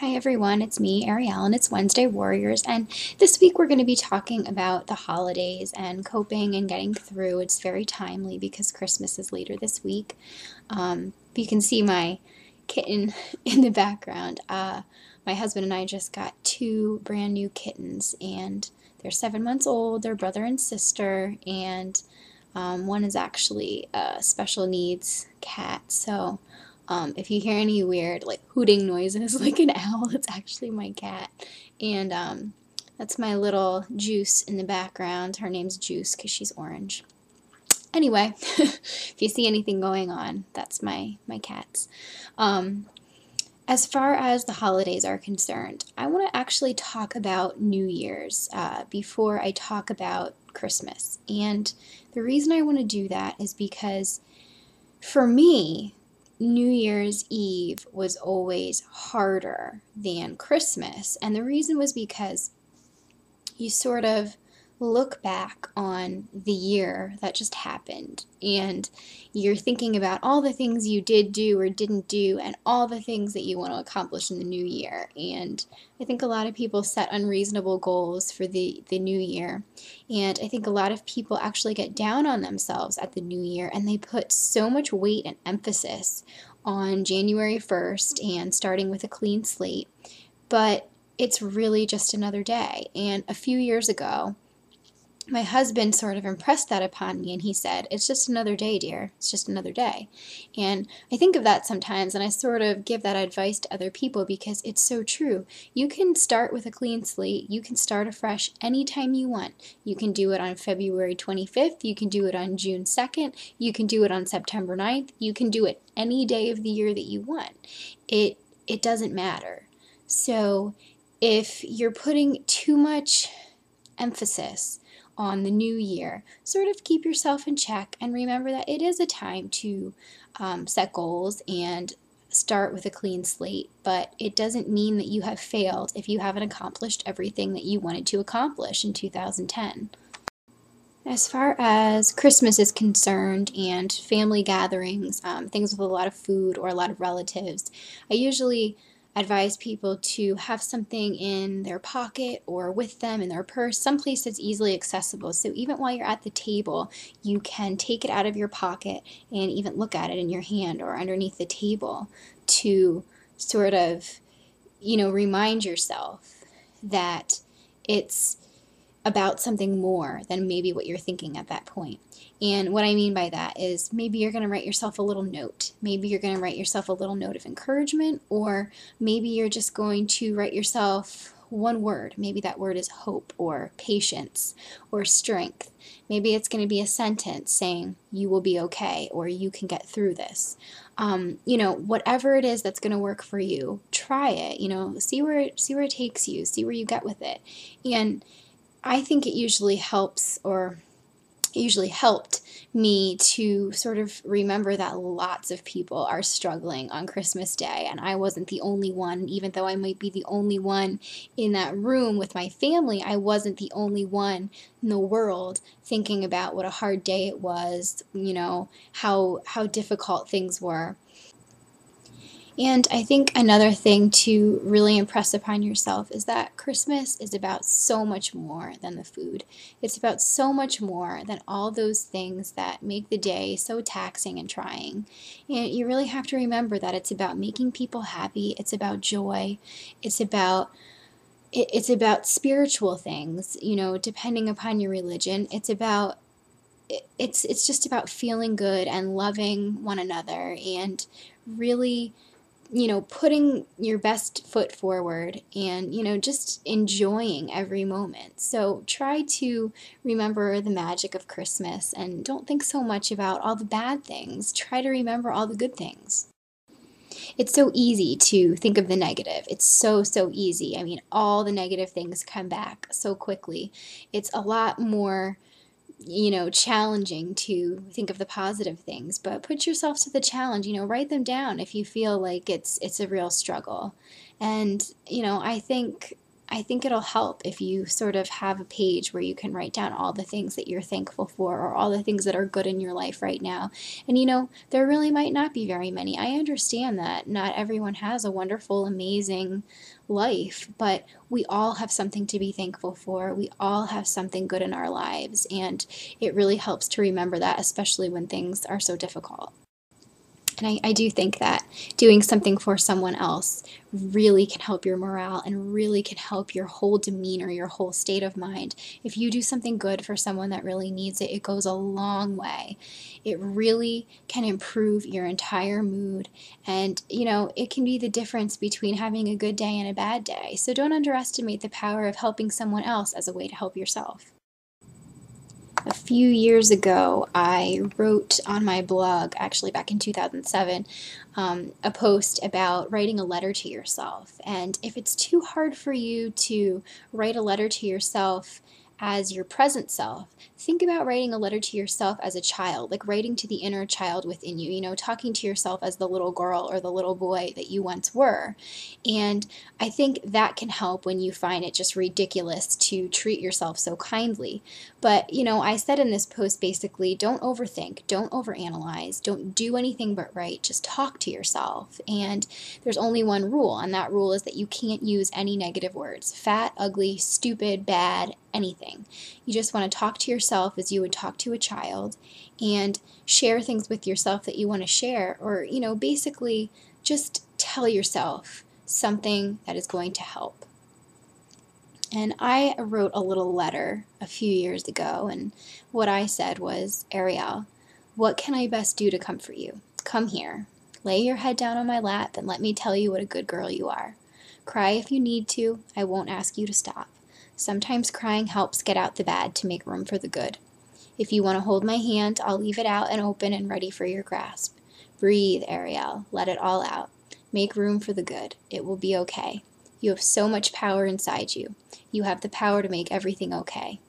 Hi everyone, it's me, Arielle, and it's Wednesday Warriors. And this week we're going to be talking about the holidays and coping and getting through. It's very timely because Christmas is later this week. You can see my kitten in the background. My husband and I just got two brand new kittens, and they're 7 months old. They're brother and sister, and one is actually a special needs cat. So if you hear any weird like hooting noises like an owl, it's actually my cat. And that's my little Juice in the background. Her name's Juice because she's orange. Anyway, if you see anything going on, that's my cats. Um, as far as the holidays are concerned, I want to actually talk about New Year's before I talk about Christmas. And the reason I want to do that is because for me, New Year's Eve was always harder than Christmas. And the reason was because you sort of look back on the year that just happened and you're thinking about all the things you did do or didn't do and all the things that you want to accomplish in the new year. And I think a lot of people set unreasonable goals for the new year. And I think a lot of people actually get down on themselves at the new year and they put so much weight and emphasis on January 1st and starting with a clean slate. But it's really just another day. And a few years ago, my husband sort of impressed that upon me and he said, "It's just another day, dear. It's just another day." And I think of that sometimes and I sort of give that advice to other people because it's so true. You can start with a clean slate. You can start afresh anytime you want. You can do it on February 25th. You can do it on June 2nd. You can do it on September 9th. You can do it any day of the year that you want. It doesn't matter. So if you're putting too much emphasis on the new year, sort of keep yourself in check and remember that it is a time to set goals and start with a clean slate, but it doesn't mean that you have failed if you haven't accomplished everything that you wanted to accomplish in 2010. As far as Christmas is concerned and family gatherings, things with a lot of food or a lot of relatives, I usually advise people to have something in their pocket or with them in their purse, someplace that's easily accessible. So even while you're at the table, you can take it out of your pocket and even look at it in your hand or underneath the table to sort of, remind yourself that it's about something more than maybe what you're thinking at that point. And what I mean by that is maybe you're going to write yourself a little note. Maybe you're going to write yourself a little note of encouragement, or maybe you're just going to write yourself one word. Maybe that word is hope or patience or strength. Maybe it's going to be a sentence saying you will be okay or you can get through this. Whatever it is that's going to work for you, try it. See where it takes you. See where you get with it. And I think it usually helps, or it usually helped me to sort of remember that lots of people are struggling on Christmas Day, and I wasn't the only one. Even though I might be the only one in that room with my family, I wasn't the only one in the world thinking about what a hard day it was, how difficult things were. And I think another thing to really impress upon yourself is that Christmas is about so much more than the food. It's about so much more than all those things that make the day so taxing and trying. And you really have to remember that it's about making people happy. It's about joy. It's about spiritual things, depending upon your religion. It's just about feeling good and loving one another and really putting your best foot forward and, just enjoying every moment. So try to remember the magic of Christmas and don't think so much about all the bad things. Try to remember all the good things. It's so easy to think of the negative. It's so, so easy. I mean, all the negative things come back so quickly. It's a lot more challenging to think of the positive things, but put yourself to the challenge, write them down if you feel like it's a real struggle. And, I think I think it'll help if you sort of have a page where you can write down all the things that you're thankful for or all the things that are good in your life right now. And there really might not be very many. I understand that not everyone has a wonderful, amazing life, but we all have something to be thankful for. We all have something good in our lives, and it really helps to remember that, especially when things are so difficult. And I do think that doing something for someone else really can help your morale and really can help your whole demeanor, your whole state of mind. If you do something good for someone that really needs it, it goes a long way. It really can improve your entire mood. And, it can be the difference between having a good day and a bad day. So don't underestimate the power of helping someone else as a way to help yourself. A few years ago, I wrote on my blog, actually back in 2007, a post about writing a letter to yourself. And if it's too hard for you to write a letter to yourself as your present self, think about writing a letter to yourself as a child, like writing to the inner child within you, talking to yourself as the little girl or the little boy that you once were. And I think that can help when you find it just ridiculous to treat yourself so kindly. But, I said in this post basically, don't overthink, don't overanalyze, don't do anything but write, just talk to yourself. And there's only one rule, and that rule is that you can't use any negative words: fat, ugly, stupid, bad, anything. You just want to talk to yourself as you would talk to a child and share things with yourself that you want to share, or, basically just tell yourself something that is going to help. And I wrote a little letter a few years ago, and what I said was, Arielle, what can I best do to comfort you? Come here. Lay your head down on my lap and let me tell you what a good girl you are. Cry if you need to. I won't ask you to stop. Sometimes crying helps get out the bad to make room for the good. If you want to hold my hand, I'll leave it out and open and ready for your grasp. Breathe, Arielle. Let it all out. Make room for the good. It will be okay. You have so much power inside you. You have the power to make everything okay.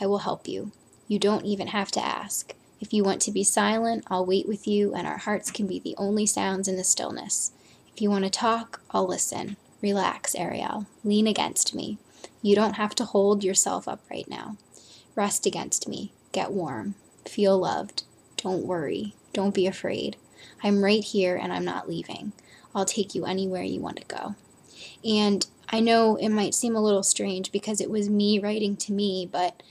I will help you. You don't even have to ask. If you want to be silent, I'll wait with you, and our hearts can be the only sounds in the stillness. If you want to talk, I'll listen. Relax, Arielle. Lean against me. You don't have to hold yourself up right now. Rest against me. Get warm. Feel loved. Don't worry. Don't be afraid. I'm right here and I'm not leaving. I'll take you anywhere you want to go. And I know it might seem a little strange because it was me writing to me, but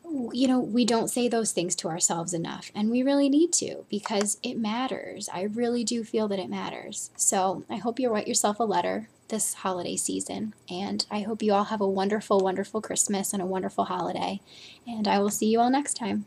we don't say those things to ourselves enough, and we really need to because it matters. I really do feel that it matters. So I hope you write yourself a letter this holiday season, and I hope you all have a wonderful, wonderful Christmas and a wonderful holiday, and I will see you all next time.